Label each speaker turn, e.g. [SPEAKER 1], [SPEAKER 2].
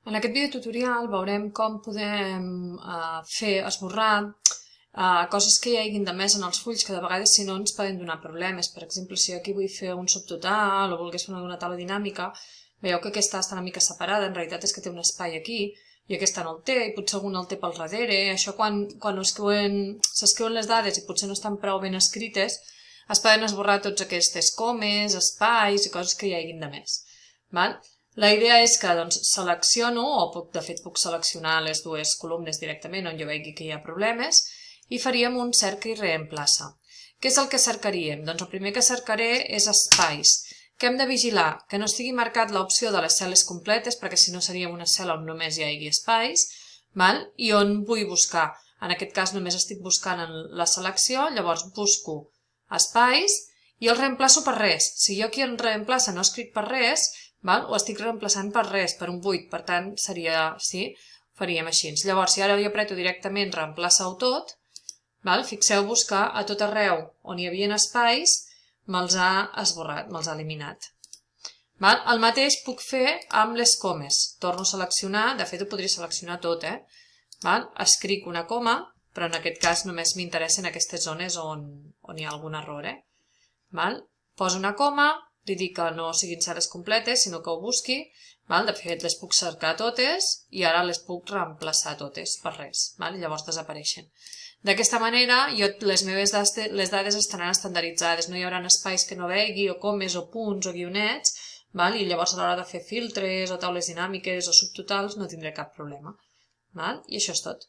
[SPEAKER 1] En aquest videotutorial veurem com podem fer esborrar coses que hi hagin de més en els fulls que de vegades si no ens poden donar problemes. Per exemple, si jo aquí vull fer un subtotal o volgués fer alguna taula dinàmica, veieu que aquesta està una mica separada, en realitat és que té un espai aquí i aquesta no el té, i potser algun el té pel darrere. Això quan s'escriuen les dades i potser no estan prou ben escrites, es poden esborrar tots aquestes comes, espais i coses que hi hagin de més. La idea és que selecciono, o de fet puc seleccionar les dues columnes directament on jo vegi que hi ha problemes, i faríem un cerca i reemplaça. Què és el que cercaríem? Doncs el primer que cercaré és espais. Que hem de vigilar? Que no estigui marcat l'opció de les cel·les completes, perquè si no seria una cel·la on només hi hagi espais, i on vull buscar. En aquest cas només estic buscant en la selecció, llavors busco espais i el reemplaço per res. Si jo aquí en reemplaça no escric per res, ho estic reemplaçant per res, per un buit, per tant faríem així. Llavors, si ara jo apreto directament reemplaça-ho tot, fixeu-vos que a tot arreu on hi havia espais me'ls ha esborrat, me'ls ha eliminat. El mateix puc fer amb les comes. Torno a seleccionar, de fet ho podria seleccionar tot, escric una coma, però en aquest cas només m'interessen aquestes zones on hi ha algun error. Poso una coma, li dic que no siguin cel·les completes, sinó que ho busqui. De fet, les puc cercar totes i ara les puc reemplaçar totes per res. Llavors desapareixen. D'aquesta manera, les meves dades estaran estandarditzades, no hi haurà espais que no vegi, o comes, o punts, o guionets, i llavors a l'hora de fer filtres, o taules dinàmiques, o subtotals, no tindré cap problema. I això és tot.